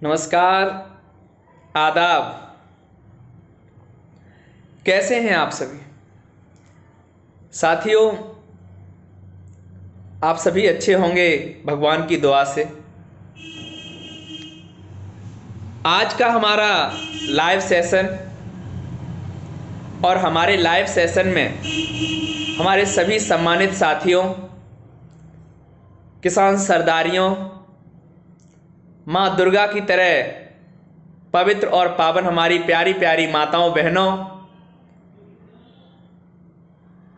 नमस्कार। आदाब। कैसे हैं आप सभी साथियों? आप सभी अच्छे होंगे भगवान की दुआ से। आज का हमारा लाइव सेशन और हमारे लाइव सेशन में हमारे सभी सम्मानित साथियों, किसान सरदारियों, माँ दुर्गा की तरह पवित्र और पावन हमारी प्यारी प्यारी माताओं बहनों,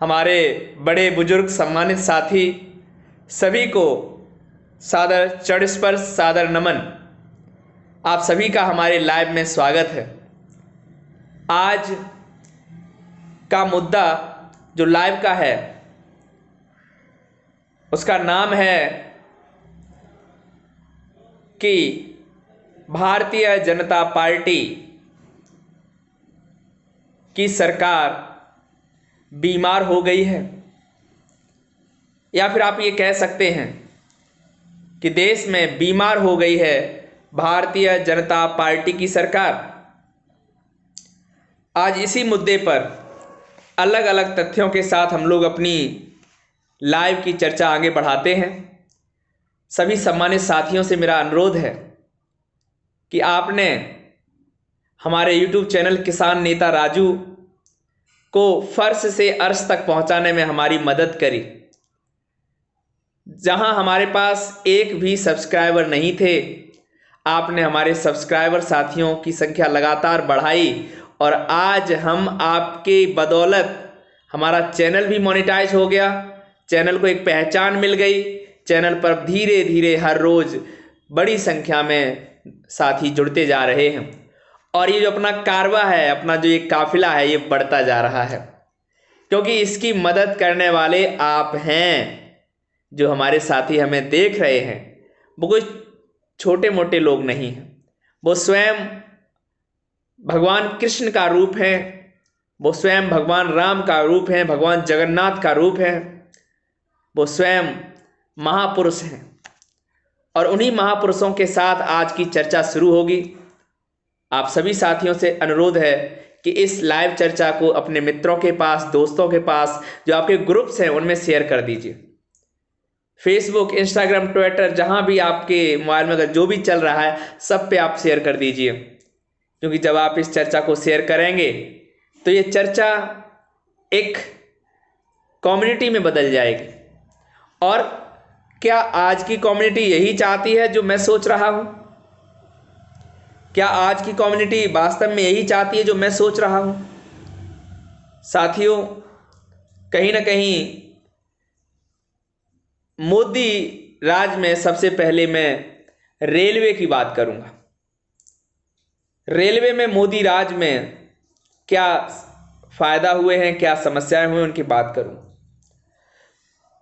हमारे बड़े बुजुर्ग सम्मानित साथी, सभी को सादर चरण स्पर्श, सादर नमन। आप सभी का हमारे लाइव में स्वागत है। आज का मुद्दा जो लाइव का है उसका नाम है कि भारतीय जनता पार्टी की सरकार बीमार हो गई है, या फिर आप ये कह सकते हैं कि देश में बीमार हो गई है भारतीय जनता पार्टी की सरकार। आज इसी मुद्दे पर अलग अलग तथ्यों के साथ हम लोग अपनी लाइव की चर्चा आगे बढ़ाते हैं। सभी सम्मानित साथियों से मेरा अनुरोध है कि आपने हमारे YouTube चैनल किसान नेता राजू को फर्श से अर्श तक पहुंचाने में हमारी मदद करी। जहां हमारे पास एक भी सब्सक्राइबर नहीं थे, आपने हमारे सब्सक्राइबर साथियों की संख्या लगातार बढ़ाई और आज हम आपके बदौलत हमारा चैनल भी मोनेटाइज हो गया। चैनल को एक पहचान मिल गई। चैनल पर धीरे धीरे हर रोज बड़ी संख्या में साथी जुड़ते जा रहे हैं और ये जो अपना कारवा है, अपना जो ये काफिला है, ये बढ़ता जा रहा है, क्योंकि इसकी मदद करने वाले आप हैं। जो हमारे साथी हमें देख रहे हैं वो कोई छोटे मोटे लोग नहीं हैं, वो स्वयं भगवान कृष्ण का रूप है, वो स्वयं भगवान राम का रूप है, भगवान जगन्नाथ का रूप है, वो स्वयं महापुरुष हैं। और उन्हीं महापुरुषों के साथ आज की चर्चा शुरू होगी। आप सभी साथियों से अनुरोध है कि इस लाइव चर्चा को अपने मित्रों के पास, दोस्तों के पास, जो आपके ग्रुप्स हैं उनमें शेयर कर दीजिए। फेसबुक, इंस्टाग्राम, ट्विटर, जहां भी आपके मोबाइल में अगर जो भी चल रहा है सब पे आप शेयर कर दीजिए, क्योंकि जब आप इस चर्चा को शेयर करेंगे तो ये चर्चा एक कम्युनिटी में बदल जाएगी। और क्या आज की कम्युनिटी यही चाहती है जो मैं सोच रहा हूं? क्या आज की कम्युनिटी वास्तव में यही चाहती है जो मैं सोच रहा हूं? साथियों, कहीं ना कहीं मोदी राज में सबसे पहले मैं रेलवे की बात करूंगा। रेलवे में मोदी राज में क्या फायदा हुए हैं, क्या समस्याएं हुई, उनकी बात करूं।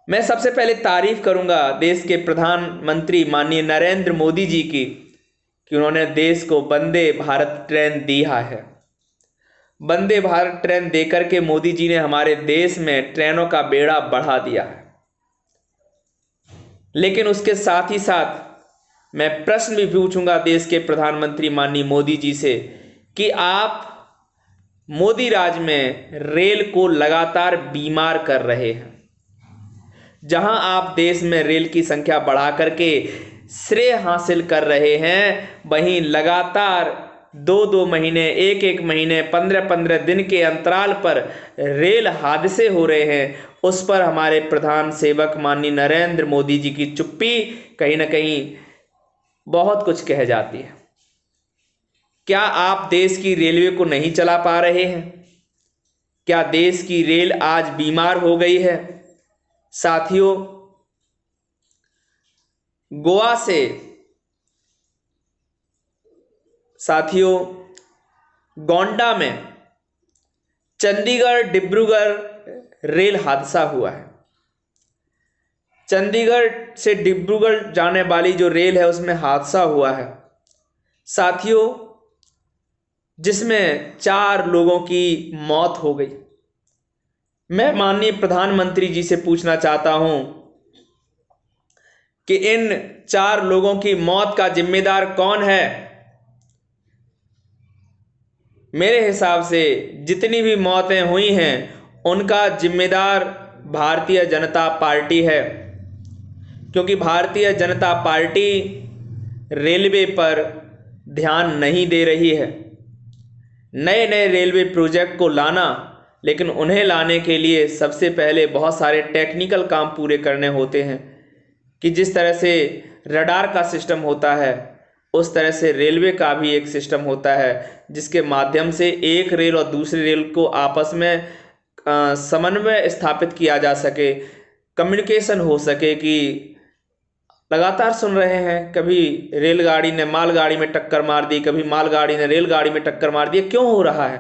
मैं सबसे पहले तारीफ करूंगा देश के प्रधानमंत्री माननीय नरेंद्र मोदी जी की कि उन्होंने देश को वंदे भारत ट्रेन दिया है। वंदे भारत ट्रेन देकर के मोदी जी ने हमारे देश में ट्रेनों का बेड़ा बढ़ा दिया है। लेकिन उसके साथ ही साथ मैं प्रश्न भी पूछूंगा देश के प्रधानमंत्री माननीय मोदी जी से कि आप मोदी राज में रेल को लगातार बीमार कर रहे हैं। जहां आप देश में रेल की संख्या बढ़ा करके श्रेय हासिल कर रहे हैं, वहीं लगातार 2-2 महीने, 1-1 महीने, 15-15 दिन के अंतराल पर रेल हादसे हो रहे हैं। उस पर हमारे प्रधान सेवक माननीय नरेंद्र मोदी जी की चुप्पी कहीं ना कहीं बहुत कुछ कह जाती है। क्या आप देश की रेलवे को नहीं चला पा रहे हैं? क्या देश की रेल आज बीमार हो गई है? साथियों, गोंडा में चंडीगढ़ डिब्रूगढ़ रेल हादसा हुआ है। चंडीगढ़ से डिब्रूगढ़ जाने वाली जो रेल है उसमें हादसा हुआ है साथियों, जिसमें 4 लोगों की मौत हो गई। मैं माननीय प्रधानमंत्री जी से पूछना चाहता हूं कि इन 4 लोगों की मौत का जिम्मेदार कौन है? मेरे हिसाब से जितनी भी मौतें हुई हैं उनका जिम्मेदार भारतीय जनता पार्टी है, क्योंकि भारतीय जनता पार्टी रेलवे पर ध्यान नहीं दे रही है। नए नए रेलवे प्रोजेक्ट को लाना, लेकिन उन्हें लाने के लिए सबसे पहले बहुत सारे टेक्निकल काम पूरे करने होते हैं कि जिस तरह से रडार का सिस्टम होता है उस तरह से रेलवे का भी एक सिस्टम होता है, जिसके माध्यम से एक रेल और दूसरी रेल को आपस में समन्वय स्थापित किया जा सके, कम्युनिकेशन हो सके। कि लगातार सुन रहे हैं कभी रेलगाड़ी ने मालगाड़ी में टक्कर मार दी, कभी मालगाड़ी ने रेलगाड़ी में टक्कर मार दी। क्यों हो रहा है?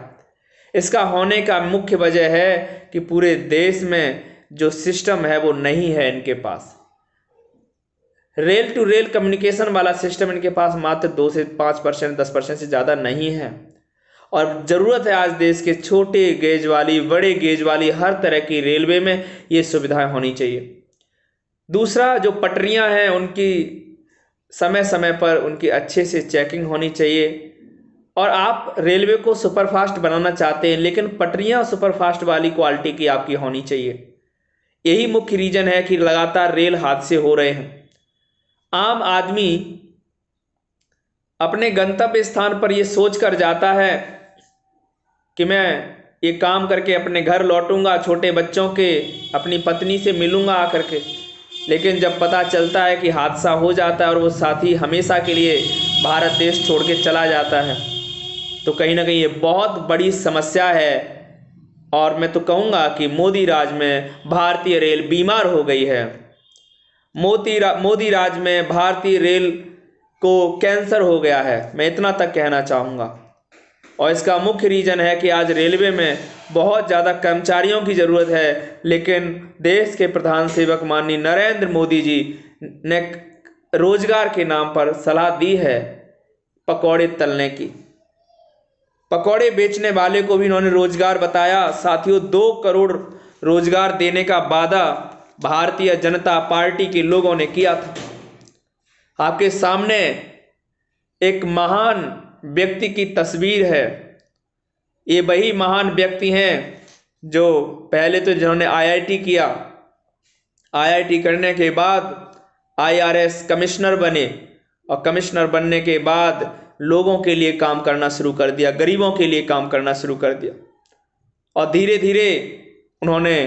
इसका होने का मुख्य वजह है कि पूरे देश में जो सिस्टम है वो नहीं है इनके पास। रेल टू रेल कम्युनिकेशन वाला सिस्टम इनके पास मात्र 2 से 5%, 10% से ज़्यादा नहीं है। और ज़रूरत है आज देश के छोटे गेज वाली, बड़े गेज वाली हर तरह की रेलवे में ये सुविधाएं होनी चाहिए। दूसरा, जो पटरियां हैं उनकी समय समय पर उनकी अच्छे से चेकिंग होनी चाहिए। और आप रेलवे को सुपरफास्ट बनाना चाहते हैं, लेकिन पटरियां सुपरफास्ट वाली क्वालिटी की आपकी होनी चाहिए। यही मुख्य रीजन है कि लगातार रेल हादसे हो रहे हैं। आम आदमी अपने गंतव्य स्थान पर यह सोचकर जाता है कि मैं ये काम करके अपने घर लौटूंगा, छोटे बच्चों के, अपनी पत्नी से मिलूंगा आकर के, लेकिन जब पता चलता है कि हादसा हो जाता है और वो साथी हमेशा के लिए भारत देश छोड़ के चला जाता है, तो कहीं ना कहीं ये बहुत बड़ी समस्या है। और मैं तो कहूँगा कि मोदी राज में भारतीय रेल बीमार हो गई है। मोदी राज में भारतीय रेल को कैंसर हो गया है, मैं इतना तक कहना चाहूँगा। और इसका मुख्य रीज़न है कि आज रेलवे में बहुत ज़्यादा कर्मचारियों की ज़रूरत है, लेकिन देश के प्रधान सेवक माननीय नरेंद्र मोदी जी ने रोजगार के नाम पर सलाह दी है पकौड़े तलने की। पकौड़े बेचने वाले को भी इन्होंने रोजगार बताया। साथियों, 2 करोड़ रोजगार देने का वादा भारतीय जनता पार्टी के लोगों ने किया था। आपके सामने एक महान व्यक्ति की तस्वीर है। ये वही महान व्यक्ति हैं जो पहले तो जिन्होंने आईआईटी किया, आईआईटी करने के बाद आईआरएस कमिश्नर बने, और कमिश्नर बनने के बाद लोगों के लिए काम करना शुरू कर दिया, गरीबों के लिए काम करना शुरू कर दिया। और धीरे धीरे उन्होंने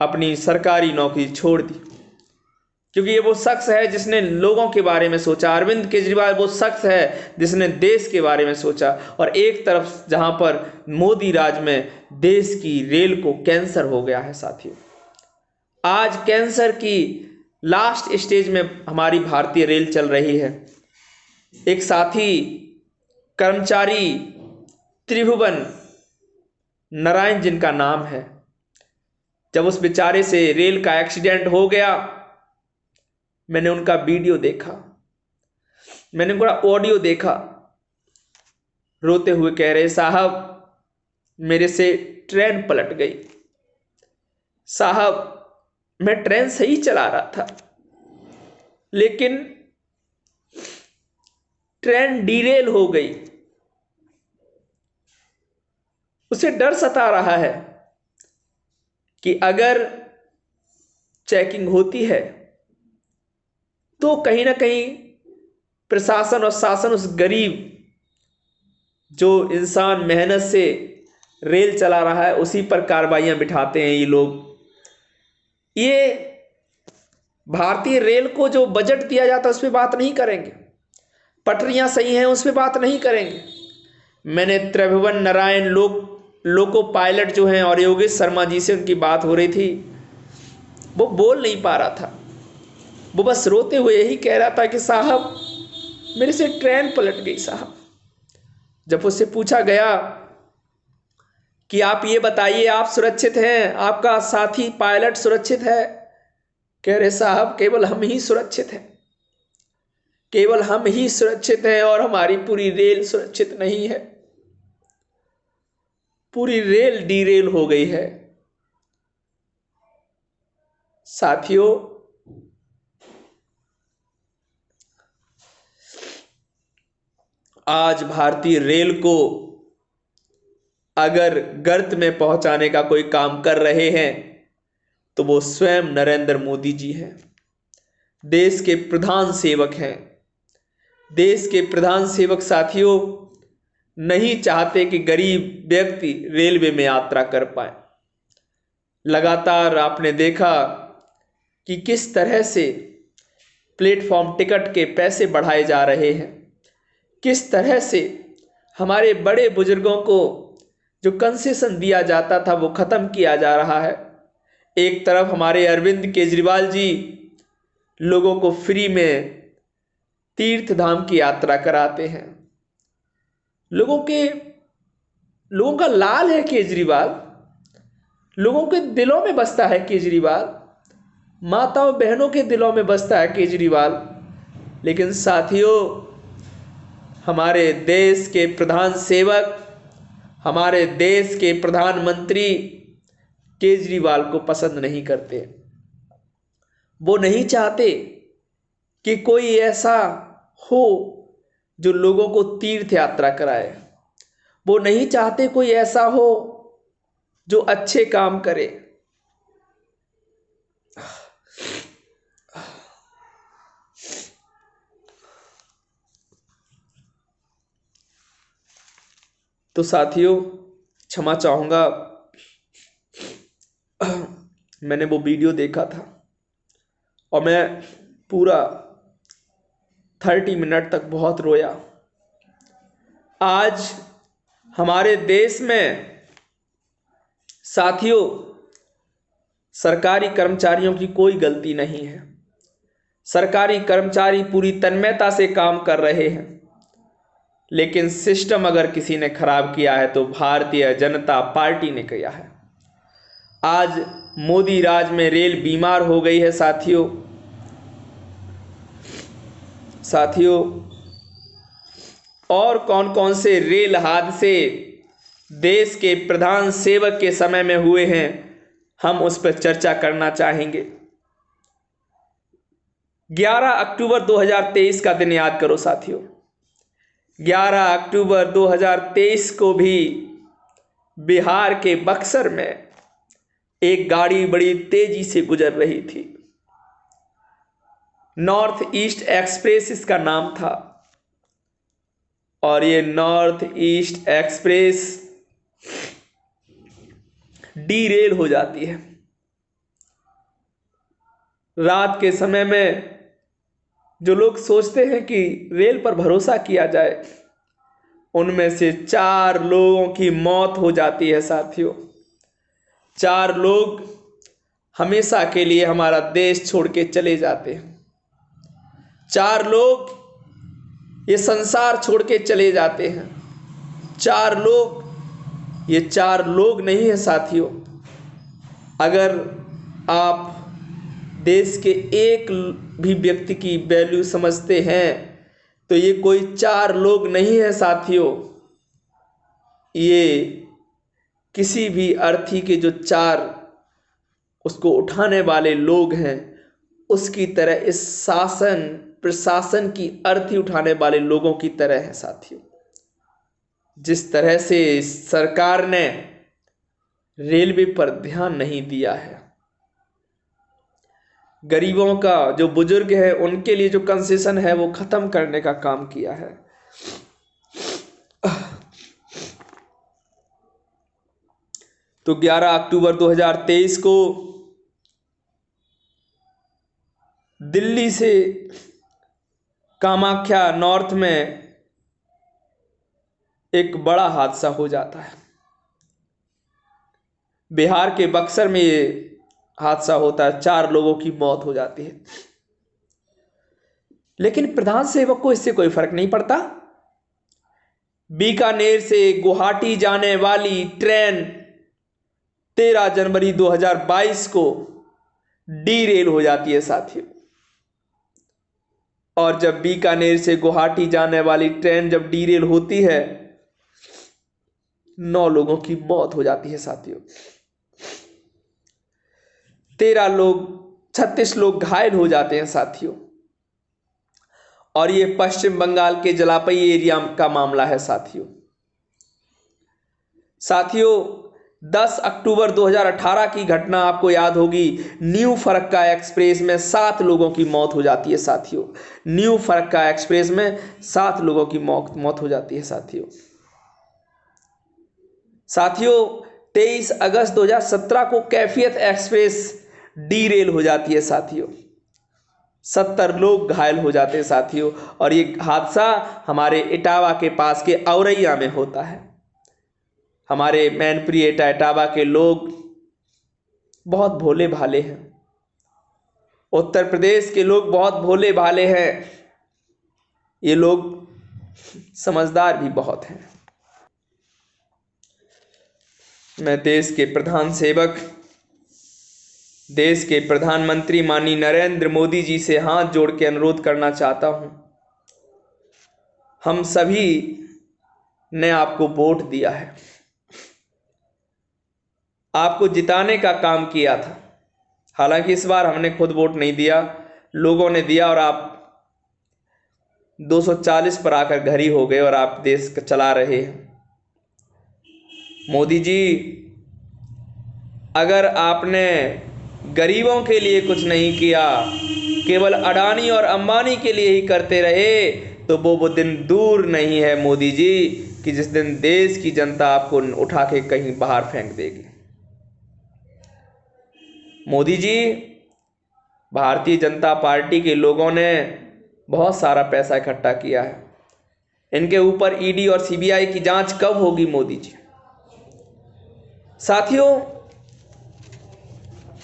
अपनी सरकारी नौकरी छोड़ दी, क्योंकि ये वो शख्स है जिसने लोगों के बारे में सोचा। अरविंद केजरीवाल वो शख्स है जिसने देश के बारे में सोचा। और एक तरफ जहां पर मोदी राज में देश की रेल को कैंसर हो गया है साथियों, आज कैंसर की लास्ट स्टेज में हमारी भारतीय रेल चल रही है। एक साथी कर्मचारी त्रिभुवन नारायण जिनका नाम है, जब उस बेचारे से रेल का एक्सीडेंट हो गया, मैंने उनका वीडियो देखा, मैंने उनका ऑडियो देखा। रोते हुए कह रहे, साहब मेरे से ट्रेन पलट गई, साहब मैं ट्रेन सही चला रहा था लेकिन ट्रेन डीरेल हो गई। उसे डर सता रहा है कि अगर चेकिंग होती है तो कहीं ना कहीं प्रशासन और शासन उस गरीब जो इंसान मेहनत से रेल चला रहा है उसी पर कार्रवाइयां बिठाते हैं ये लोग। ये भारतीय रेल को जो बजट दिया जाता है उस पर बात नहीं करेंगे, पटरियां सही हैं उस पर बात नहीं करेंगे। मैंने त्रिभुवन नारायण लोको पायलट जो हैं और योगेश शर्मा जी से उनकी बात हो रही थी, वो बोल नहीं पा रहा था, वो बस रोते हुए यही कह रहा था कि साहब मेरे से ट्रेन पलट गई साहब। जब उससे पूछा गया कि आप ये बताइए आप सुरक्षित हैं, आपका साथी पायलट सुरक्षित है, कह रहे साहब केवल हम ही सुरक्षित हैं, केवल हम ही सुरक्षित हैं और हमारी पूरी रेल सुरक्षित नहीं है, पूरी रेल डीरेल हो गई है। साथियों, आज भारतीय रेल को अगर गर्त में पहुंचाने का कोई काम कर रहे हैं तो वो स्वयं नरेंद्र मोदी जी हैं। देश के प्रधान सेवक हैं। देश के प्रधान सेवक साथियों नहीं चाहते कि गरीब व्यक्ति रेलवे में यात्रा कर पाए। लगातार आपने देखा कि किस तरह से प्लेटफॉर्म टिकट के पैसे बढ़ाए जा रहे हैं, किस तरह से हमारे बड़े बुजुर्गों को जो कंसेशन दिया जाता था वो खत्म किया जा रहा है। एक तरफ हमारे अरविंद केजरीवाल जी लोगों को फ्री में तीर्थ धाम की यात्रा कराते हैं। लोगों का लाल है केजरीवाल, लोगों के दिलों में बसता है केजरीवाल, माताओं बहनों के दिलों में बसता है केजरीवाल। लेकिन साथियों हमारे देश के प्रधान सेवक, हमारे देश के प्रधानमंत्री केजरीवाल को पसंद नहीं करते। वो नहीं चाहते कि कोई ऐसा हो जो लोगों को तीर्थ यात्रा कराए। वो नहीं चाहते कोई ऐसा हो जो अच्छे काम करे। तो साथियों क्षमा चाहूंगा, मैंने वो वीडियो देखा था और मैं पूरा 30 मिनट तक बहुत रोया। आज हमारे देश में साथियों सरकारी कर्मचारियों की कोई गलती नहीं है। सरकारी कर्मचारी पूरी तन्मयता से काम कर रहे हैं, लेकिन सिस्टम अगर किसी ने खराब किया है तो भारतीय जनता पार्टी ने किया है। आज मोदी राज में रेल बीमार हो गई है साथियों और कौन कौन से रेल हादसे देश के प्रधान सेवक के समय में हुए हैं, हम उस पर चर्चा करना चाहेंगे। 11 अक्टूबर 2023 का दिन याद करो साथियों। 11 अक्टूबर 2023 को भी बिहार के बक्सर में एक गाड़ी बड़ी तेजी से गुजर रही थी। नॉर्थ ईस्ट एक्सप्रेस इसका नाम था और ये नॉर्थ ईस्ट एक्सप्रेस डीरेल हो जाती है। रात के समय में जो लोग सोचते हैं कि रेल पर भरोसा किया जाए, उनमें से 4 लोगों की मौत हो जाती है साथियों। 4 लोग हमेशा के लिए हमारा देश छोड़ के चले जाते हैं। 4 लोग ये संसार छोड़ के चले जाते हैं। 4 लोग, ये 4 लोग नहीं है साथियों। अगर आप देश के एक भी व्यक्ति की वैल्यू समझते हैं तो ये कोई 4 लोग नहीं है साथियों। ये किसी भी अर्थी के जो 4 उसको उठाने वाले लोग हैं, उसकी तरह इस शासन प्रशासन की अर्थी उठाने वाले लोगों की तरह है साथियों। जिस तरह से सरकार ने रेलवे पर ध्यान नहीं दिया है, गरीबों का जो बुजुर्ग है उनके लिए जो कंसेशन है वो खत्म करने का काम किया है। तो 11 अक्टूबर 2023 को दिल्ली से कामाख्या नॉर्थ में एक बड़ा हादसा हो जाता है। बिहार के बक्सर में ये हादसा होता है, 4 लोगों की मौत हो जाती है। लेकिन प्रधान सेवक को इससे कोई फर्क नहीं पड़ता। बीकानेर से गुवाहाटी जाने वाली ट्रेन 13 जनवरी 2022 को डीरेल हो जाती है साथियों। और जब बीकानेर से गुवाहाटी जाने वाली ट्रेन जब डीरेल होती है, 9 लोगों की मौत हो जाती है साथियों। 36 लोग घायल हो जाते हैं साथियों। और ये पश्चिम बंगाल के जलापई एरिया का मामला है साथियों। साथियों 10 अक्टूबर 2018 की घटना आपको याद होगी। न्यू फरक्का एक्सप्रेस में 7 लोगों की मौत हो जाती है साथियों। न्यू फरक्का एक्सप्रेस में 7 लोगों की मौत हो जाती है साथियों। साथियों 23 अगस्त 2017 को कैफियत एक्सप्रेस डीरेल हो जाती है साथियों। 70 लोग घायल हो जाते हैं साथियों। और ये हादसा हमारे इटावा के पास के औरैया में होता है। हमारे मैनपुरी इटावा के लोग बहुत भोले भाले हैं। उत्तर प्रदेश के लोग बहुत भोले भाले हैं। ये लोग समझदार भी बहुत हैं। मैं देश के प्रधान सेवक, देश के प्रधानमंत्री माननीय नरेंद्र मोदी जी से हाथ जोड़ के अनुरोध करना चाहता हूं। हम सभी ने आपको वोट दिया है, आपको जिताने का काम किया था। हालांकि इस बार हमने खुद वोट नहीं दिया, लोगों ने दिया और आप 240 पर आकर घर ही हो गए और आप देश चला रहे हैं। मोदी जी, अगर आपने गरीबों के लिए कुछ नहीं किया, केवल अडानी और अंबानी के लिए ही करते रहे, तो वो दिन दूर नहीं है मोदी जी कि जिस दिन देश की जनता आपको उठा के कहीं बाहर फेंक देगी। मोदी जी, भारतीय जनता पार्टी के लोगों ने बहुत सारा पैसा इकट्ठा किया है। इनके ऊपर ईडी और सीबीआई की जांच कब होगी मोदी जी? साथियों,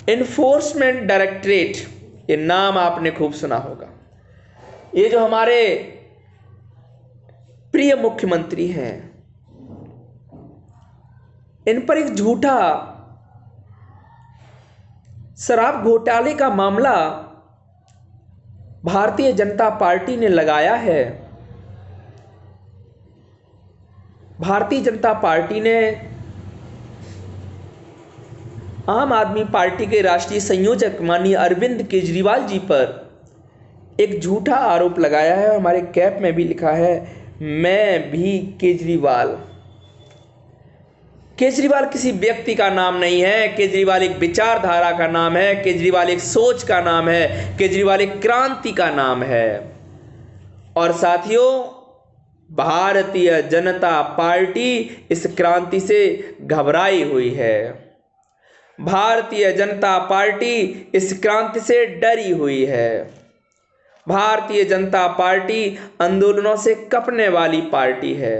इन्फोर्समेंट डायरेक्टरेट, ये नाम आपने खूब सुना होगा। ये जो हमारे प्रिय मुख्यमंत्री हैं, इन पर एक झूठा शराब घोटाले का मामला भारतीय जनता पार्टी ने लगाया है। भारतीय जनता पार्टी ने आम आदमी पार्टी के राष्ट्रीय संयोजक माननीय अरविंद केजरीवाल जी पर एक झूठा आरोप लगाया है। हमारे कैप में भी लिखा है, मैं भी केजरीवाल। केजरीवाल किसी व्यक्ति का नाम नहीं है, केजरीवाल एक विचारधारा का नाम है, केजरीवाल एक सोच का नाम है, केजरीवाल एक क्रांति का नाम है। और साथियों, भारतीय जनता पार्टी इस क्रांति से घबराई हुई है। भारतीय जनता पार्टी इस क्रांति से डरी हुई है। भारतीय जनता पार्टी आंदोलनों से कपने वाली पार्टी है।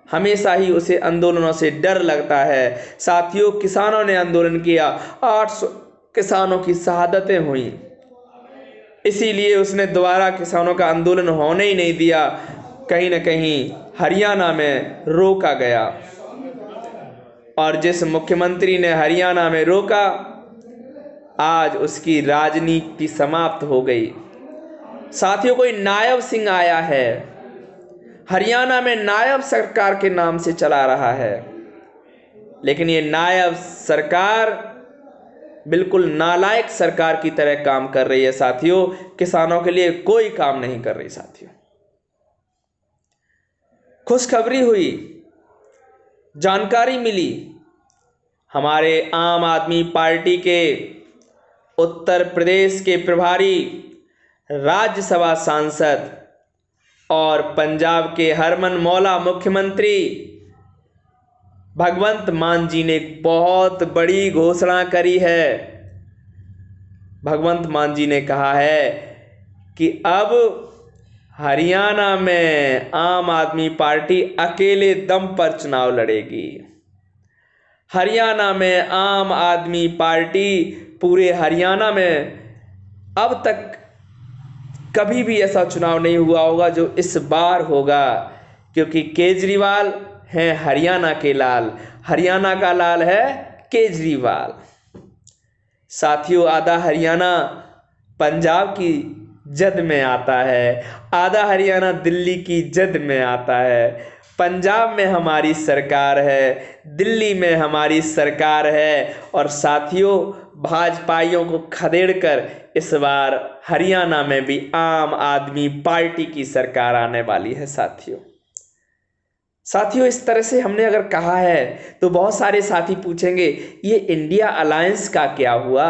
हमेशा ही उसे आंदोलनों से डर लगता है। साथियों, किसानों ने आंदोलन किया, 800 किसानों की शहादतें हुई, इसीलिए उसने दोबारा किसानों का आंदोलन होने ही नहीं दिया। कहीं न कहीं हरियाणा में रोका गया, और जिस मुख्यमंत्री ने हरियाणा में रोका, आज उसकी राजनीति समाप्त हो गई। साथियों, कोई नायब सिंह आया है, हरियाणा में नायब सरकार के नाम से चला रहा है, लेकिन ये नायब सरकार बिल्कुल नालायक सरकार की तरह काम कर रही है। साथियों, किसानों के लिए कोई काम नहीं कर रही। साथियों, खुशखबरी हुई, जानकारी मिली, हमारे आम आदमी पार्टी के उत्तर प्रदेश के प्रभारी राज्यसभा सांसद और पंजाब के हरमन मौला मुख्यमंत्री भगवंत मान जी ने एक बहुत बड़ी घोषणा करी है। भगवंत मान जी ने कहा है कि अब हरियाणा में आम आदमी पार्टी अकेले दम पर चुनाव लड़ेगी। हरियाणा में आम आदमी पार्टी पूरे हरियाणा में अब तक कभी भी ऐसा चुनाव नहीं हुआ होगा जो इस बार होगा, क्योंकि केजरीवाल हैं हरियाणा के लाल, हरियाणा का लाल है केजरीवाल। साथियों, आधा हरियाणा पंजाब की जद में आता है, आधा हरियाणा दिल्ली की जद में आता है। पंजाब में हमारी सरकार है, दिल्ली में हमारी सरकार है, और साथियों, भाजपाइयों को खदेड़कर इस बार हरियाणा में भी आम आदमी पार्टी की सरकार आने वाली है। साथियों, साथियों, इस तरह से हमने अगर कहा है तो बहुत सारे साथी पूछेंगे ये इंडिया अलायंस का क्या हुआ।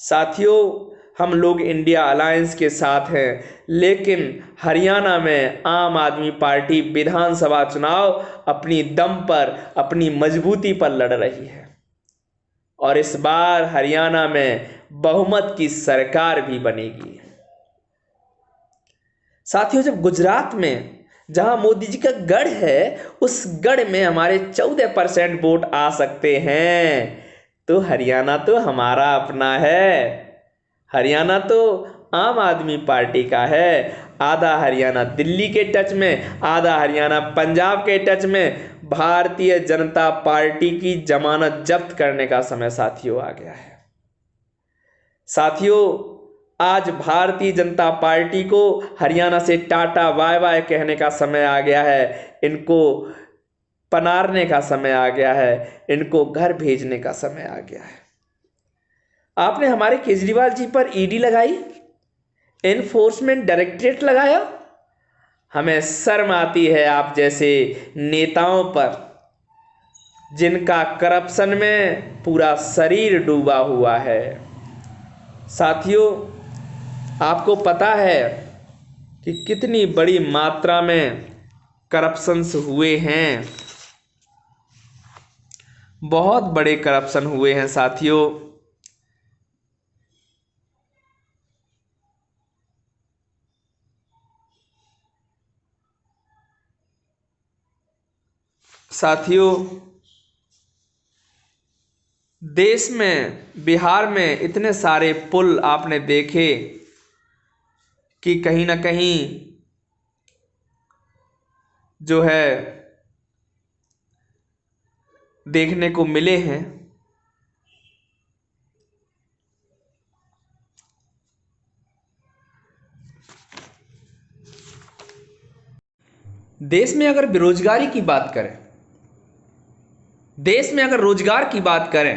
साथियों, हम लोग इंडिया अलायंस के साथ हैं, लेकिन हरियाणा में आम आदमी पार्टी विधानसभा चुनाव अपनी दम पर, अपनी मजबूती पर लड़ रही है और इस बार हरियाणा में बहुमत की सरकार भी बनेगी। साथियों, जब गुजरात में जहां मोदी जी का गढ़ है, उस गढ़ में हमारे 14% वोट आ सकते हैं, तो हरियाणा तो हमारा अपना है। हरियाणा तो आम आदमी पार्टी का है। आधा हरियाणा दिल्ली के टच में, आधा हरियाणा पंजाब के टच में। भारतीय जनता पार्टी की जमानत जब्त करने का समय साथियों आ गया है। साथियों, आज भारतीय जनता पार्टी को हरियाणा से टाटा बाय बाय कहने का समय आ गया है। इनको पनारने का समय आ गया है, इनको घर भेजने का समय आ गया है। आपने हमारे केजरीवाल जी पर ईडी लगाई, एनफोर्समेंट डायरेक्टरेट लगाया। हमें शर्म आती है आप जैसे नेताओं पर, जिनका करप्शन में पूरा शरीर डूबा हुआ है। साथियों, आपको पता है कि कितनी बड़ी मात्रा में करप्शंस हुए हैं। बहुत बड़े करप्शन हुए हैं साथियों। साथियों, देश में, बिहार में इतने सारे पुल आपने देखे कि कहीं ना कहीं जो है देखने को मिले हैं। देश में अगर बेरोजगारी की बात करें, देश में अगर रोजगार की बात करें,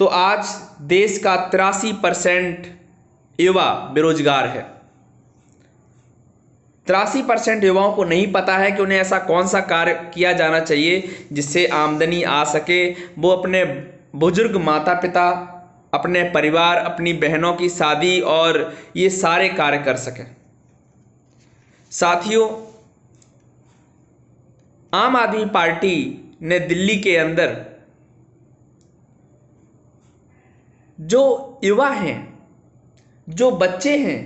तो आज देश का 83% युवा बेरोजगार है। 83% युवाओं को नहीं पता है कि उन्हें ऐसा कौन सा कार्य किया जाना चाहिए जिससे आमदनी आ सके, वो अपने बुजुर्ग माता पिता, अपने परिवार, अपनी बहनों की शादी और ये सारे कार्य कर सकें। साथियों, आम आदमी पार्टी ने दिल्ली के अंदर जो युवा हैं, जो बच्चे हैं,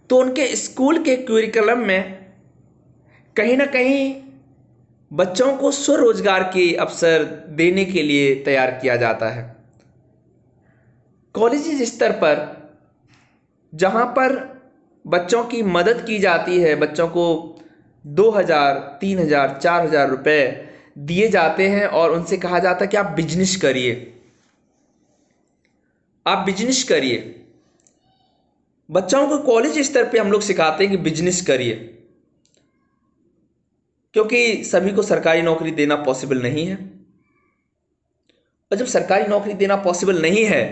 तो उनके स्कूल के करिकुलम में कहीं ना कहीं बच्चों को स्वरोजगार के अवसर देने के लिए तैयार किया जाता है। कॉलेज स्तर पर जहां पर बच्चों की मदद की जाती है, बच्चों को 2000, 3000, 4000 रुपए दिए जाते हैं और उनसे कहा जाता है कि आप बिजनेस करिए, आप बिजनेस करिए। बच्चों को कॉलेज स्तर पे हम लोग सिखाते हैं कि बिजनेस करिए, क्योंकि सभी को सरकारी नौकरी देना पॉसिबल नहीं है। और जब सरकारी नौकरी देना पॉसिबल नहीं है,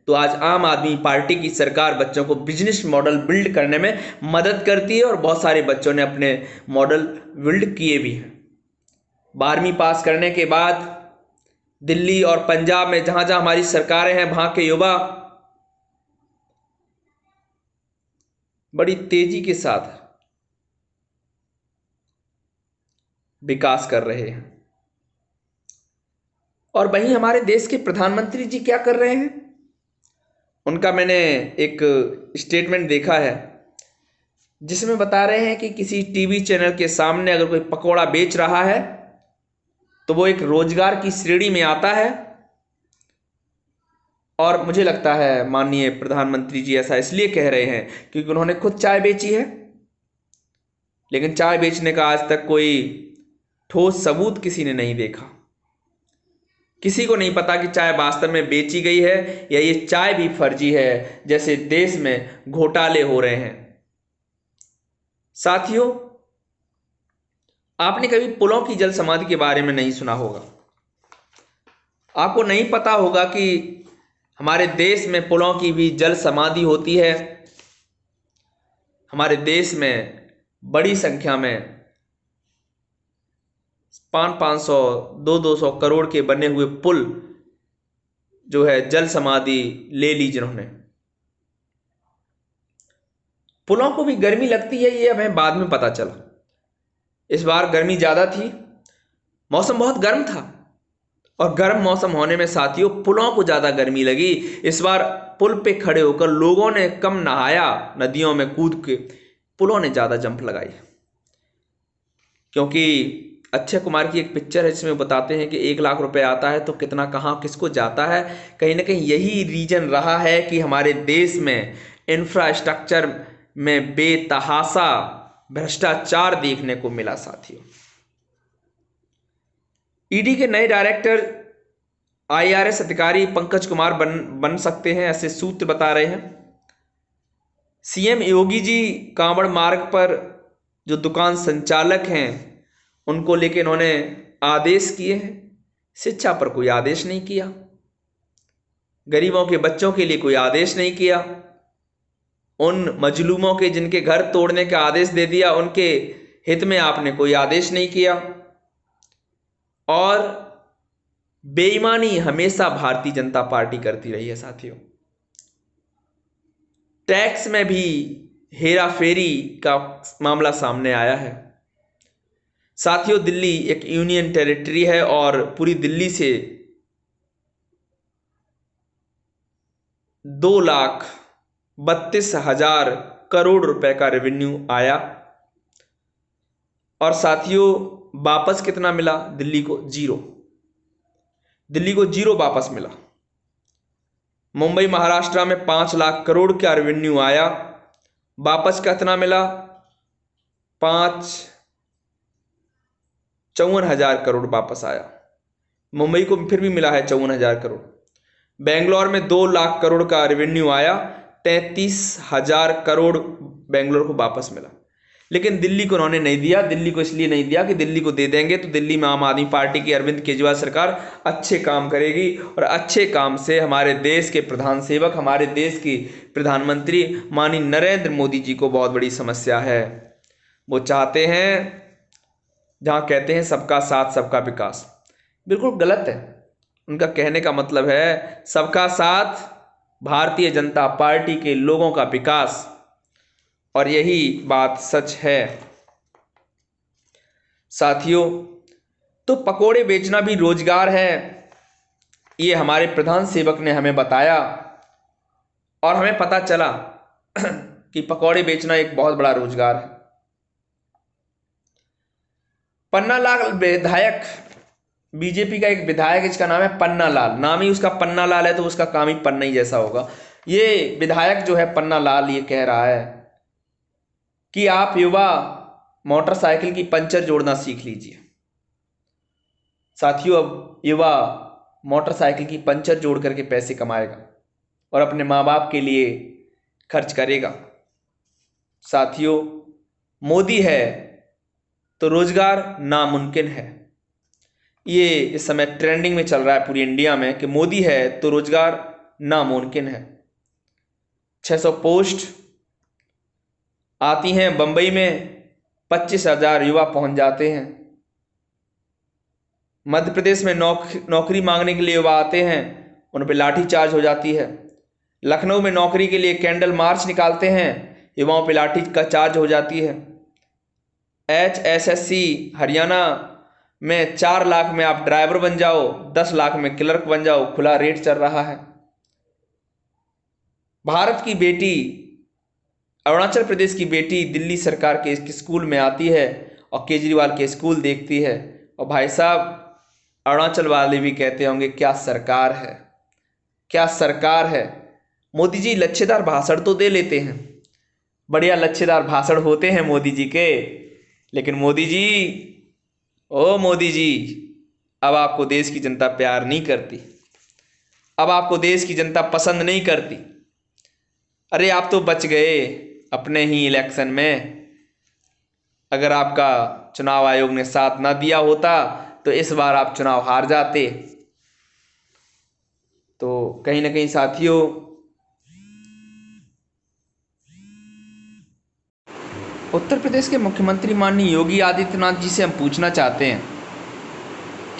तो आज आम आदमी पार्टी की सरकार बच्चों को बिजनेस मॉडल बिल्ड करने में मदद करती है और बहुत सारे बच्चों ने अपने मॉडल बिल्ड किए भी हैं। 12वीं पास करने के बाद दिल्ली और पंजाब में जहां जहां हमारी सरकारें हैं, वहां के युवा बड़ी तेजी के साथ विकास कर रहे हैं। और वहीं हमारे देश के प्रधानमंत्री जी क्या कर रहे हैं, उनका मैंने एक स्टेटमेंट देखा है जिसमें बता रहे हैं कि किसी टीवी चैनल के सामने अगर कोई पकौड़ा बेच रहा है तो वो एक रोजगार की श्रेणी में आता है। और मुझे लगता है माननीय प्रधानमंत्री जी ऐसा इसलिए कह रहे हैं क्योंकि उन्होंने खुद चाय बेची है, लेकिन चाय बेचने का आज तक कोई ठोस सबूत किसी ने नहीं देखा। किसी को नहीं पता कि चाय वास्तव में बेची गई है या ये चाय भी फर्जी है, जैसे देश में घोटाले हो रहे हैं। साथियों, आपने कभी पुलों की जल समाधि के बारे में नहीं सुना होगा। आपको नहीं पता होगा कि हमारे देश में पुलों की भी जल समाधि होती है। हमारे देश में बड़ी संख्या में $500 $200 करोड़ के बने हुए पुल जो है जल समाधि ले ली जिन्होंने। पुलों को भी गर्मी लगती है, ये हमें बाद में पता चला। इस बार गर्मी ज्यादा थी, मौसम बहुत गर्म था, और गर्म मौसम होने में साथियों पुलों को ज्यादा गर्मी लगी। इस बार पुल पे खड़े होकर लोगों ने कम नहाया, नदियों में कूद के पुलों ने ज्यादा जंप लगाई। क्योंकि अक्षय कुमार की एक पिक्चर है जिसमें बताते हैं कि 1 लाख रुपए आता है तो कितना कहाँ किसको जाता है। कहीं ना कहीं यही रीजन रहा है कि हमारे देश में इंफ्रास्ट्रक्चर में बेतहाशा भ्रष्टाचार देखने को मिला साथियों। ईडी के नए डायरेक्टर IRS अधिकारी पंकज कुमार बन सकते हैं, ऐसे सूत्र बता रहे हैं। CM योगी जी कांवड़ मार्ग पर जो दुकान संचालक हैं उनको लेकर इन्होंने आदेश किए हैं, शिक्षा पर कोई आदेश नहीं किया, गरीबों के बच्चों के लिए कोई आदेश नहीं किया, उन मजलूमों के जिनके घर तोड़ने का आदेश दे दिया उनके हित में आपने कोई आदेश नहीं किया। और बेईमानी हमेशा भारतीय जनता पार्टी करती रही है साथियों। टैक्स में भी हेरा फेरी का मामला सामने आया है साथियों। दिल्ली एक यूनियन टेरिटरी है और पूरी दिल्ली से 2,32,000 करोड़ रुपए का रेवेन्यू आया, और साथियों वापस कितना मिला? दिल्ली को जीरो वापस मिला। मुंबई महाराष्ट्र में 5 लाख करोड़ का रेवेन्यू आया, वापस कितना मिला? 54,000 करोड़ वापस आया। मुंबई को फिर भी मिला है 54,000 करोड़। बेंगलोर में 2 लाख करोड़ का रेवेन्यू आया, 33,000 करोड़ बेंगलोर को वापस मिला। लेकिन दिल्ली को उन्होंने नहीं दिया। दिल्ली को इसलिए नहीं दिया कि दिल्ली को दे देंगे तो दिल्ली में आम आदमी पार्टी की अरविंद केजरीवाल सरकार अच्छे काम करेगी, और अच्छे काम से हमारे देश के प्रधान सेवक, हमारे देश की प्रधानमंत्री माननीय नरेंद्र मोदी जी को बहुत बड़ी समस्या है। वो चाहते हैं, जहां कहते हैं सबका साथ सबका विकास, बिल्कुल गलत है। उनका कहने का मतलब है सबका साथ भारतीय जनता पार्टी के लोगों का विकास, और यही बात सच है साथियों। तो पकोड़े बेचना भी रोजगार है, ये हमारे प्रधान सेवक ने हमें बताया, और हमें पता चला कि पकोड़े बेचना एक बहुत बड़ा रोजगार है। पन्ना लाल विधायक, बीजेपी का एक विधायक, इसका नाम है पन्ना लाल, नाम ही उसका पन्ना लाल है तो उसका काम ही पन्ना ही जैसा होगा। ये विधायक जो है पन्ना लाल, ये कह रहा है कि आप युवा मोटरसाइकिल की पंचर जोड़ना सीख लीजिए। साथियों अब युवा मोटरसाइकिल की पंचर जोड़ करके पैसे कमाएगा और अपने माँ बाप के लिए खर्च करेगा। साथियों मोदी है तो रोजगार नामुमकिन है, ये इस समय ट्रेंडिंग में चल रहा है पूरी इंडिया में कि मोदी है तो रोजगार नामुमकिन है। 600 पोस्ट आती हैं, बंबई में 25,000 युवा पहुंच जाते हैं। मध्य प्रदेश में नौकरी मांगने के लिए युवा आते हैं, उन पर लाठी चार्ज हो जाती है। लखनऊ में नौकरी के लिए कैंडल मार्च निकालते हैं, युवाओं पर लाठी का चार्ज हो जाती है। HSSC हरियाणा में 4 लाख में आप ड्राइवर बन जाओ, 10 लाख में क्लर्क बन जाओ, खुला रेट चल रहा है। भारत की बेटी, अरुणाचल प्रदेश की बेटी दिल्ली सरकार के स्कूल में आती है और केजरीवाल के स्कूल देखती है, और भाई साहब अरुणाचल वाले भी कहते होंगे क्या सरकार है, क्या सरकार है। मोदी जी लच्छेदार भाषण तो दे लेते हैं, बढ़िया लच्छेदार भाषण होते हैं मोदी जी के, लेकिन मोदी जी, ओ मोदी जी, अब आपको देश की जनता प्यार नहीं करती, अब आपको देश की जनता पसंद नहीं करती। अरे आप तो बच गए अपने ही इलेक्शन में, अगर आपका चुनाव आयोग ने साथ ना दिया होता तो इस बार आप चुनाव हार जाते। तो कहीं ना कहीं साथियों उत्तर प्रदेश के मुख्यमंत्री माननीय योगी आदित्यनाथ जी से हम पूछना चाहते हैं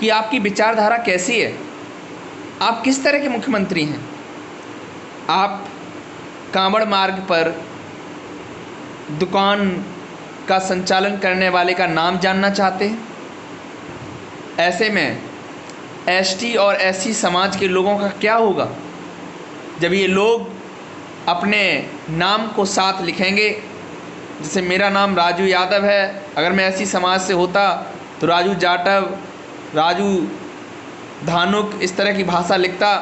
कि आपकी विचारधारा कैसी है, आप किस तरह के मुख्यमंत्री हैं। आप कांवड़ मार्ग पर दुकान का संचालन करने वाले का नाम जानना चाहते हैं। ऐसे में एसटी और एससी समाज के लोगों का क्या होगा जब ये लोग अपने नाम को साथ लिखेंगे। जैसे मेरा नाम राजू यादव है, अगर मैं एससी समाज से होता तो राजू जाटव, राजू धानुक, इस तरह की भाषा लिखता।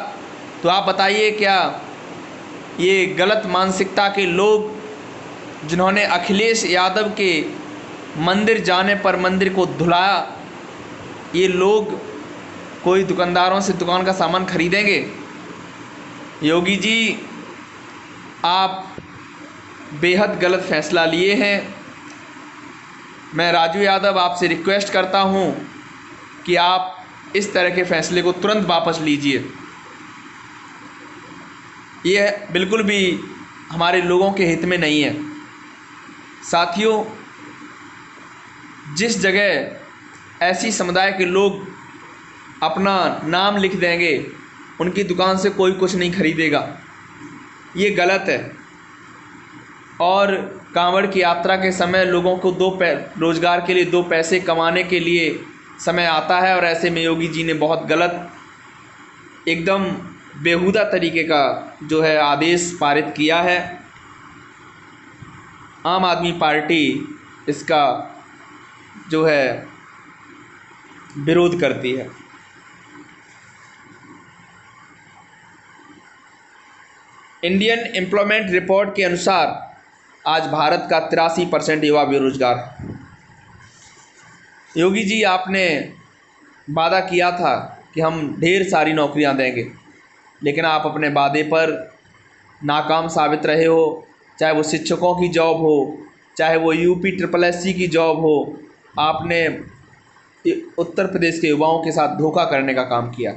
तो आप बताइए, क्या ये गलत मानसिकता के लोग जिन्होंने अखिलेश यादव के मंदिर जाने पर मंदिर को धुलाया, ये लोग कोई दुकानदारों से दुकान का सामान खरीदेंगे? योगी जी, आप बेहद गलत फैसला लिए हैं। मैं राजू यादव आपसे रिक्वेस्ट करता हूं कि आप इस तरह के फैसले को तुरंत वापस लीजिए। यह बिल्कुल भी हमारे लोगों के हित में नहीं है। साथियों, जिस जगह ऐसी समुदाय के लोग अपना नाम लिख देंगे, उनकी दुकान से कोई कुछ नहीं खरीदेगा, ये गलत है। और कांवड़ की यात्रा के समय लोगों को रोज़गार के लिए 2 पैसे कमाने के लिए समय आता है, और ऐसे में योगी जी ने बहुत गलत, एकदम बेहुदा तरीके का जो है आदेश पारित किया है। आम आदमी पार्टी इसका जो है विरोध करती है। इंडियन एम्प्लॉयमेंट रिपोर्ट के अनुसार आज भारत का 83% युवा बेरोजगार है। योगी जी, आपने वादा किया था कि हम ढेर सारी नौकरियां देंगे, लेकिन आप अपने वादे पर नाकाम साबित रहे हो। चाहे वो शिक्षकों की जॉब हो, चाहे वो UPSSC की जॉब हो, आपने उत्तर प्रदेश के युवाओं के साथ धोखा करने का काम किया,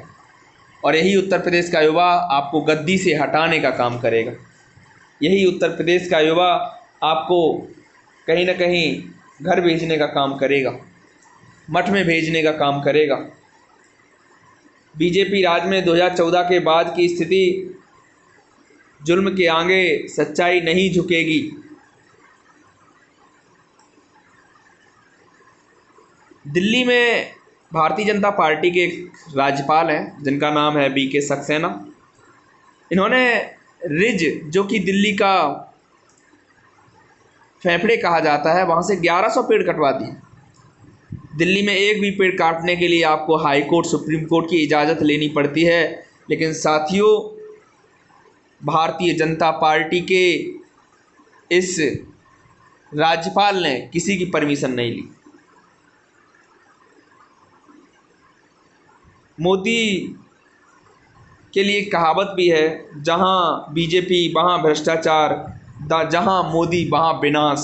और यही उत्तर प्रदेश का युवा आपको गद्दी से हटाने का काम करेगा। यही उत्तर प्रदेश का युवा आपको कहीं ना कहीं घर भेजने का काम करेगा, मठ में भेजने का काम करेगा। बीजेपी राज में 2014 के बाद की स्थिति, जुल्म के आगे सच्चाई नहीं झुकेगी। दिल्ली में भारतीय जनता पार्टी के एक राज्यपाल हैं जिनका नाम है BK सक्सेना। इन्होंने रिज, जो कि दिल्ली का फेफड़े कहा जाता है, वहाँ से 1100 पेड़ कटवा दिए। दिल्ली में एक भी पेड़ काटने के लिए आपको हाई कोर्ट, सुप्रीम कोर्ट की इजाज़त लेनी पड़ती है। लेकिन साथियों, भारतीय जनता पार्टी के इस राज्यपाल ने किसी की परमिशन नहीं ली। मोदी के लिए कहावत भी है, जहां बीजेपी वहां भ्रष्टाचार, जहां मोदी वहां विनाश।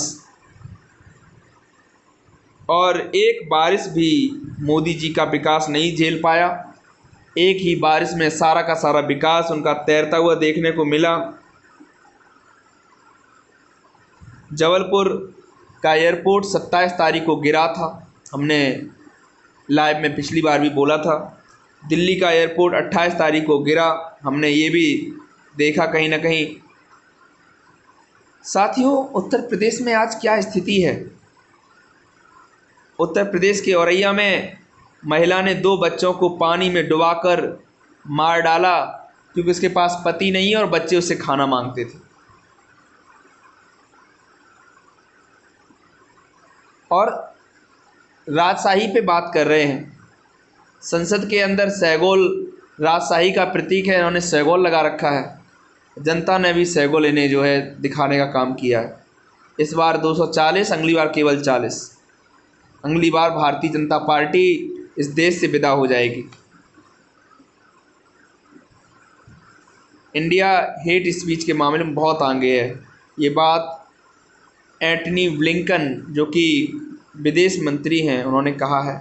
और एक बारिश भी मोदी जी का विकास नहीं झेल पाया। एक ही बारिश में सारा का सारा विकास उनका तैरता हुआ देखने को मिला। जबलपुर का एयरपोर्ट 27 तारीख को गिरा था, हमने लाइव में पिछली बार भी बोला था। दिल्ली का एयरपोर्ट 28 तारीख को गिरा, हमने ये भी देखा कहीं ना कहीं। साथियों, उत्तर प्रदेश में आज क्या स्थिति है? उत्तर प्रदेश के औरैया में महिला ने 2 बच्चों को पानी में डुबाकर मार डाला, क्योंकि उसके पास पति नहीं है और बच्चे उससे खाना मांगते थे। और राजशाही पे बात कर रहे हैं। संसद के अंदर सैगोल राजशाही का प्रतीक है, इन्होंने सैगोल लगा रखा है। जनता ने भी सैगोल इन्हें जो है दिखाने का काम किया है। इस बार 240, अगली बार केवल 40। अगली बार भारतीय जनता पार्टी इस देश से विदा हो जाएगी। इंडिया हेट स्पीच के मामले में बहुत आगे है। ये बात एंटनी ब्लिंकन, जो कि विदेश मंत्री हैं, उन्होंने कहा है।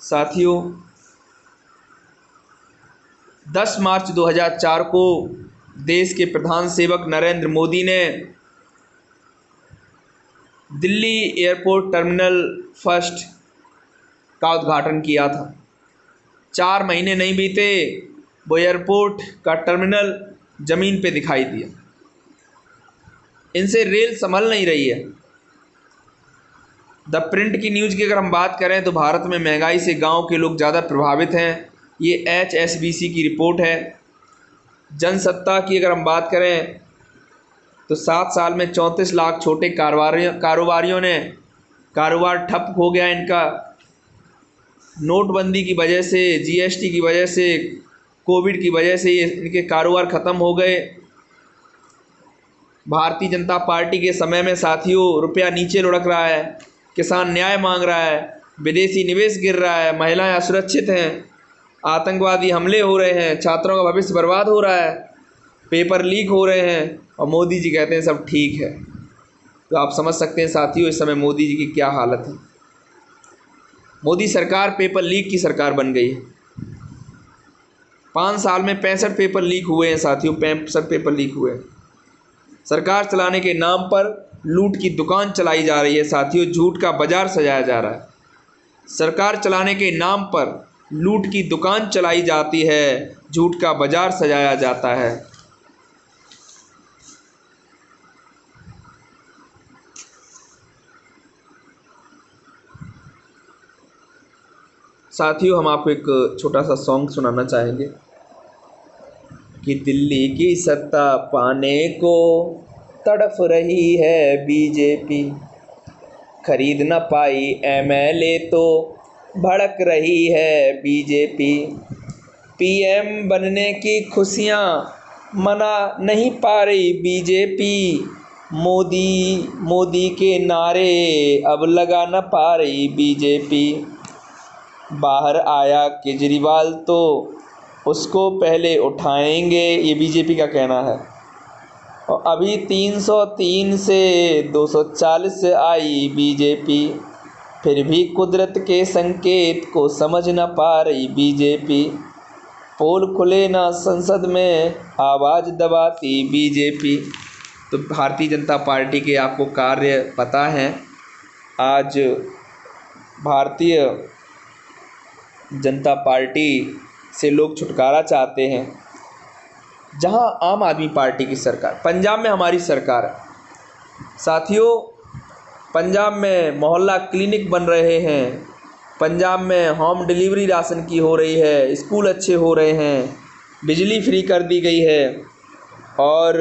साथियों, 10 मार्च 2004 को देश के प्रधान सेवक नरेंद्र मोदी ने दिल्ली एयरपोर्ट टर्मिनल फर्स्ट का उद्घाटन किया था। 4 महीने नहीं बीते वो एयरपोर्ट का टर्मिनल ज़मीन पे दिखाई दिया। इनसे रेल संभल नहीं रही है। द प्रिंट की न्यूज़ की अगर हम बात करें तो भारत में महंगाई से गांव के लोग ज़्यादा प्रभावित हैं। ये HSBC की रिपोर्ट है। जनसत्ता की अगर हम बात करें तो 7 साल में 34 लाख छोटे कारोबारियों ने कारोबार ठप हो गया इनका। नोटबंदी की वजह से, GST की वजह से, कोविड की वजह से ये इनके कारोबार ख़त्म हो गए। भारतीय जनता पार्टी के समय में साथियों रुपया नीचे लुढ़क रहा है, किसान न्याय मांग रहा है, विदेशी निवेश गिर रहा है, महिलाएं असुरक्षित हैं, आतंकवादी हमले हो रहे हैं, छात्रों का भविष्य बर्बाद हो रहा है, पेपर लीक हो रहे हैं और मोदी जी कहते हैं सब ठीक है। तो आप समझ सकते हैं साथियों इस समय मोदी जी की क्या हालत है। मोदी सरकार पेपर लीक की सरकार बन गई है। 5 साल में 65 पेपर लीक हुए हैं साथियों, 65 पेपर लीक हुए हैं। सरकार चलाने के नाम पर लूट की दुकान चलाई जा रही है साथियों, झूठ का बाजार सजाया जा रहा है। सरकार चलाने के नाम पर लूट की दुकान चलाई जाती है, झूठ का बाजार सजाया जाता है। साथियों हम आपको एक छोटा सा सॉन्ग सुनाना चाहेंगे कि दिल्ली की सत्ता पाने को तड़फ रही है बीजेपी, खरीद न पाई MLA तो भड़क रही है बीजेपी, PM बनने की खुशियाँ मना नहीं पा रही बीजेपी, मोदी के नारे अब लगा न पा रही बीजेपी, बाहर आया केजरीवाल तो उसको पहले उठाएंगे, ये बीजेपी का कहना है। और अभी 303 से 240 से आई बीजेपी, फिर भी कुदरत के संकेत को समझ न पा रही बीजेपी, पोल खुले ना संसद में आवाज़ दबाती बीजेपी। तो भारतीय जनता पार्टी के आपको कार्य पता है। आज भारतीय जनता पार्टी से लोग छुटकारा चाहते हैं। जहां आम आदमी पार्टी की सरकार, पंजाब में हमारी सरकार है साथियों, पंजाब में मोहल्ला क्लिनिक बन रहे हैं, पंजाब में होम डिलीवरी राशन की हो रही है, स्कूल अच्छे हो रहे हैं, बिजली फ्री कर दी गई है और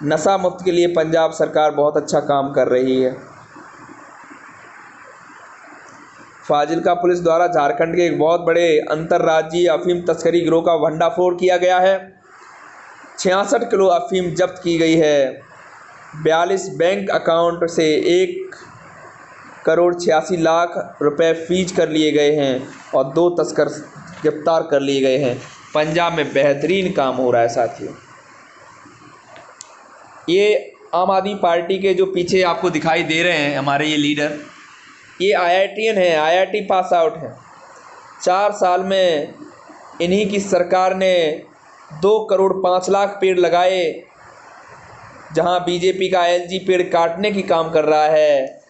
नशा मुक्त के लिए पंजाब सरकार बहुत अच्छा काम कर रही है। फाजिल्का पुलिस द्वारा झारखंड के एक बहुत बड़े अंतर्राज्यीय अफीम तस्करी गिरोह का भंडाफोड़ किया गया है। 66 किलो अफीम जब्त की गई है। 42 बैंक अकाउंट से 1,86,00,000 रुपए फ्रीज कर लिए गए हैं और 2 तस्कर गिरफ्तार कर लिए गए हैं। पंजाब में बेहतरीन काम हो रहा है साथियों। ये आम आदमी पार्टी के जो पीछे आपको दिखाई दे रहे हैं हमारे ये लीडर, ये IITian है, IIT पास आउट है। 4 साल में इन्हीं की सरकार ने 2,05,00,000 पेड़ लगाए, जहां बीजेपी का LG पेड़ काटने की काम कर रहा है,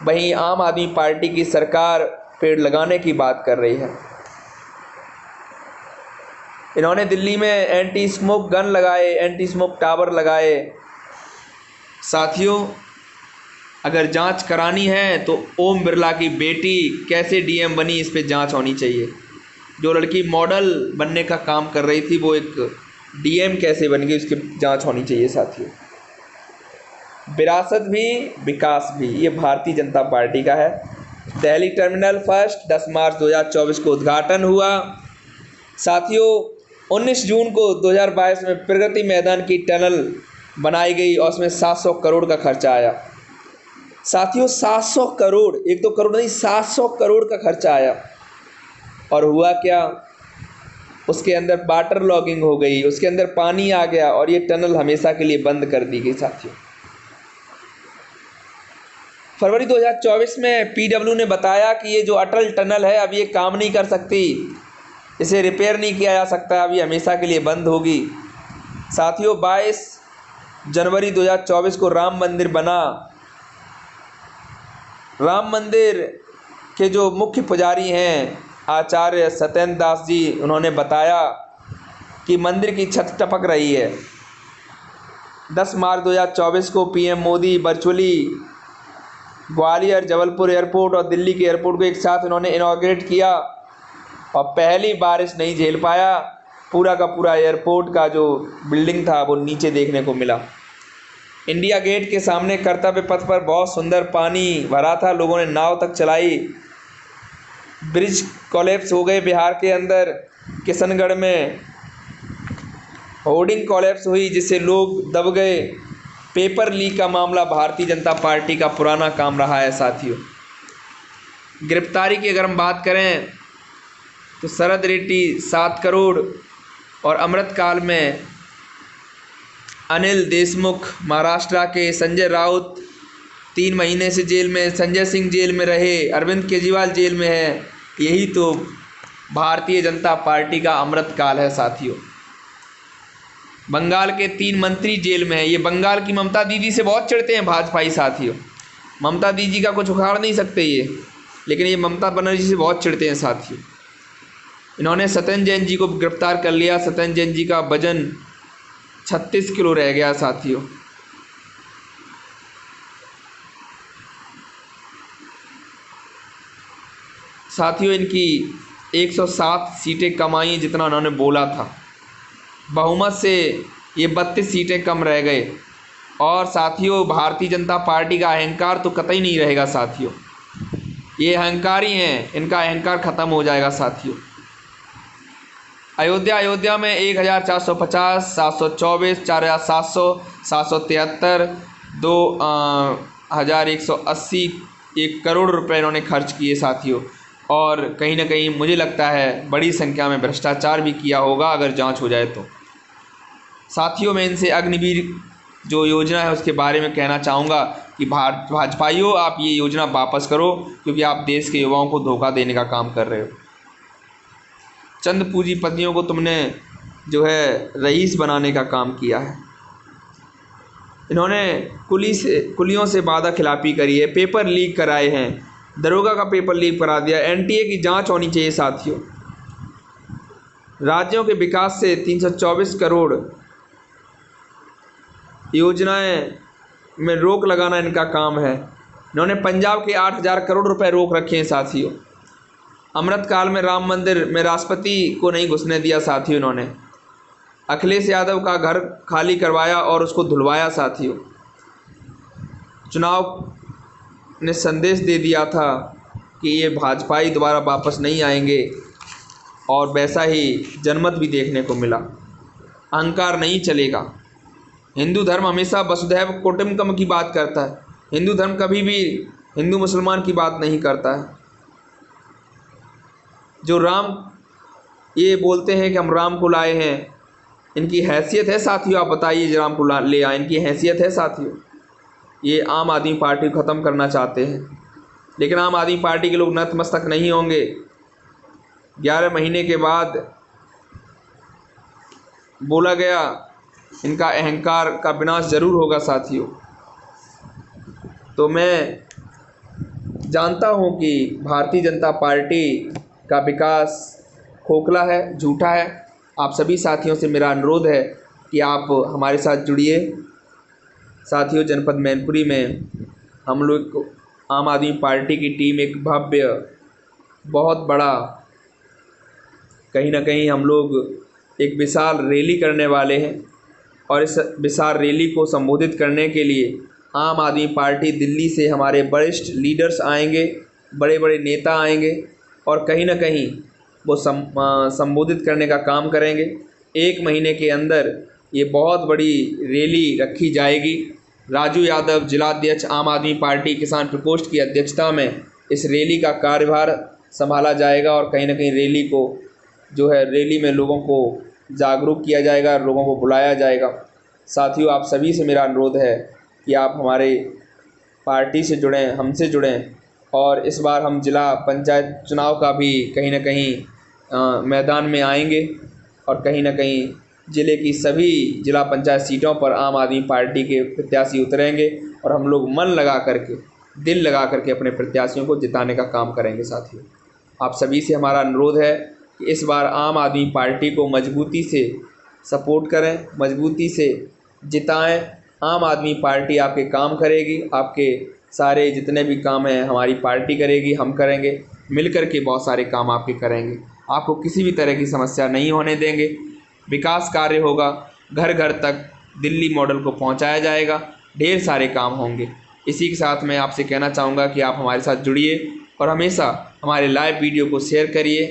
वहीं आम आदमी पार्टी की सरकार पेड़ लगाने की बात कर रही है। इन्होंने दिल्ली में एंटी स्मोक गन लगाए, एंटी स्मोक टावर लगाए। साथियों अगर जांच करानी है तो ओम बिरला की बेटी कैसे DM बनी, इस पे जांच होनी चाहिए। जो लड़की मॉडल बनने का काम कर रही थी वो एक DM कैसे बन गई, उसकी जांच होनी चाहिए साथियों। विरासत भी विकास भी, ये भारतीय जनता पार्टी का है। दिल्ली टर्मिनल फर्स्ट 10 मार्च 2024 को उद्घाटन हुआ। साथियों 19 जून को 2022 में प्रगति मैदान की टनल बनाई गई और उसमें 700 करोड़ का खर्चा आया। साथियों 700 करोड़, एक तो करोड़ नहीं 700 करोड़ का खर्चा आया। और हुआ क्या, उसके अंदर वाटर लॉगिंग हो गई, उसके अंदर पानी आ गया और ये टनल हमेशा के लिए बंद कर दी गई। साथियों फरवरी 2024 में PW ने बताया कि ये जो अटल टनल है अब ये काम नहीं कर सकती, इसे रिपेयर नहीं किया जा सकता, अब ये हमेशा के लिए बंद होगी। साथियों 22 जनवरी 2024 को राम मंदिर बना राम मंदिर के जो मुख्य पुजारी हैं आचार्य सत्येंद्र दास जी, उन्होंने बताया कि मंदिर की छत टपक रही है। 10 मार्च 2024 को PM Modi virtually Gwalior, Jabalpur airport और दिल्ली के एयरपोर्ट को एक साथ उन्होंने इनॉग्रेट किया और पहली बारिश नहीं झेल पाया। पूरा का पूरा एयरपोर्ट का जो बिल्डिंग था वो नीचे देखने को मिला। इंडिया गेट के सामने कर्तव्य पथ पर बहुत सुंदर पानी भरा था, लोगों ने नाव तक चलाई। ब्रिज कोलैप्स हो गए बिहार के अंदर, किशनगढ़ में होर्डिंग कोलैप्स हुई जिससे लोग दब गए। पेपर लीक का मामला भारतीय जनता पार्टी का पुराना काम रहा है साथियों। गिरफ्तारी की अगर हम बात करें तो शरद रेड्डी 7 करोड़ और अमृतकाल में अनिल देशमुख, महाराष्ट्र के संजय राउत 3 महीने से जेल में, संजय सिंह जेल में रहे, अरविंद केजरीवाल जेल में है। यही तो भारतीय जनता पार्टी का अमृतकाल है साथियों। बंगाल के 3 मंत्री जेल में हैं। ये बंगाल की ममता दीदी से बहुत चिढ़ते हैं भाजपाई साथियों। ममता दीदी का कुछ उखाड़ नहीं सकते ये, लेकिन ये ममता बनर्जी से बहुत चिढ़ते हैं साथियों। इन्होंने सत्येंद्र जैन जी को गिरफ्तार कर लिया। सत्येंद्र जैन जी का वजन 36 किलो रह गया साथियों। साथियों इनकी 107 सीटें कम आई जितना उन्होंने बोला था। बहुमत से ये 32 सीटें कम रह गए। और साथियों भारतीय जनता पार्टी का अहंकार तो कतई नहीं रहेगा साथियों। ये अहंकारी हैं, इनका अहंकार ख़त्म हो जाएगा साथियों। अयोध्या में 1450, 724, 4700, 773, 2180, 1 करोड़ रुपए इन्होंने खर्च किए साथियों। और कहीं ना कहीं मुझे लगता है बड़ी संख्या में भ्रष्टाचार भी किया होगा अगर जांच हो जाए तो। साथियों मैं इनसे अग्निवीर जो योजना है उसके बारे में कहना चाहूँगा कि भाजपाइयों आप ये योजना वापस करो, क्योंकि आप देश के युवाओं को धोखा देने का काम कर रहे हो। चंद पूंजीपतियों को तुमने जो है रईस बनाने का काम किया है। इन्होंने कुलियों से वादा खिलाफी करी है, पेपर लीक कराए हैं, दरोगा का पेपर लीक करा दिया। एनटीए की जांच होनी चाहिए साथियों। राज्यों के विकास से 324 करोड़ योजनाएं में रोक लगाना इनका काम है। इन्होंने पंजाब के 8000 करोड़ रुपए रोक रखे हैं साथियों। अमृतकाल में राम मंदिर में राष्ट्रपति को नहीं घुसने दिया साथियों। इन्होंने अखिलेश यादव का घर खाली करवाया और उसको धुलवाया साथियों। चुनाव ने संदेश दे दिया था कि ये भाजपाई दोबारा वापस नहीं आएंगे, और वैसा ही जनमत भी देखने को मिला। अहंकार नहीं चलेगा। हिंदू धर्म हमेशा वसुधैव कुटुंबकम की बात करता है। हिंदू धर्म कभी भी हिंदू मुसलमान की बात नहीं करता है। जो राम ये बोलते हैं कि हम राम को लाए हैं, इनकी हैसियत है साथियों? आप बताइए, राम को ले आए, इनकी हैसियत है साथियों? ये आम आदमी पार्टी को ख़त्म करना चाहते हैं, लेकिन आम आदमी पार्टी के लोग नतमस्तक नहीं होंगे। 11 महीने के बाद बोला गया इनका अहंकार का विनाश जरूर होगा साथियों। तो मैं जानता हूं कि भारतीय जनता पार्टी का विकास खोखला है, झूठा है। आप सभी साथियों से मेरा अनुरोध है कि आप हमारे साथ जुड़िए। साथियों जनपद मैनपुरी में हम लोग आम आदमी पार्टी की टीम एक भव्य बहुत बड़ा कहीं ना कहीं हम लोग एक विशाल रैली करने वाले हैं, और इस विशाल रैली को संबोधित करने के लिए आम आदमी पार्टी दिल्ली से हमारे वरिष्ठ लीडर्स आएंगे, बड़े बड़े नेता आएंगे, और कहीं ना कहीं वो संबोधित करने का काम करेंगे। 1 महीने के अंदर ये बहुत बड़ी रैली रखी जाएगी। राजू यादव जिलाध्यक्ष आम आदमी पार्टी किसान प्रकोष्ठ की अध्यक्षता में इस रैली का कार्यभार संभाला जाएगा, और कहीं ना कहीं रैली को जो है रैली में लोगों को जागरूक किया जाएगा, लोगों को बुलाया जाएगा। साथियों आप सभी से मेरा अनुरोध है कि आप हमारे पार्टी से जुड़ें, हमसे जुड़ें, और इस बार हम जिला पंचायत चुनाव का भी कहीं ना कहीं मैदान में आएंगे, और कहीं ना कहीं ज़िले की सभी जिला पंचायत सीटों पर आम आदमी पार्टी के प्रत्याशी उतरेंगे, और हम लोग मन लगा करके दिल लगा करके अपने प्रत्याशियों को जिताने का काम करेंगे। साथियों, आप सभी से हमारा अनुरोध है कि इस बार आम आदमी पार्टी को मजबूती से सपोर्ट करें, मजबूती से जिताएं। आम आदमी पार्टी आपके काम करेगी, आपके सारे जितने भी काम हैं हमारी पार्टी करेगी, हम करेंगे, मिलकर के बहुत सारे काम आपके करेंगे। आपको किसी भी तरह की समस्या नहीं होने देंगे। विकास कार्य होगा, घर घर तक दिल्ली मॉडल को पहुंचाया जाएगा, ढेर सारे काम होंगे। इसी के साथ मैं आपसे कहना चाहूँगा कि आप हमारे साथ जुड़िए और हमेशा हमारे लाइव वीडियो को शेयर करिए।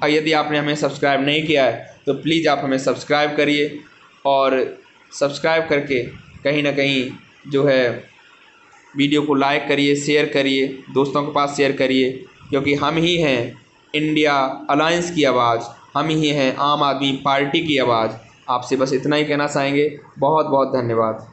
यदि आपने हमें सब्सक्राइब नहीं किया है तो प्लीज़ आप हमें सब्सक्राइब करिए, और सब्सक्राइब करके कहीं ना कहीं जो है वीडियो को लाइक करिए, शेयर करिए, दोस्तों के पास शेयर करिए, क्योंकि हम ही हैं इंडिया अलायंस की आवाज़, हम ही हैं आम आदमी पार्टी की आवाज़। आपसे बस इतना ही कहना चाहेंगे। बहुत बहुत धन्यवाद।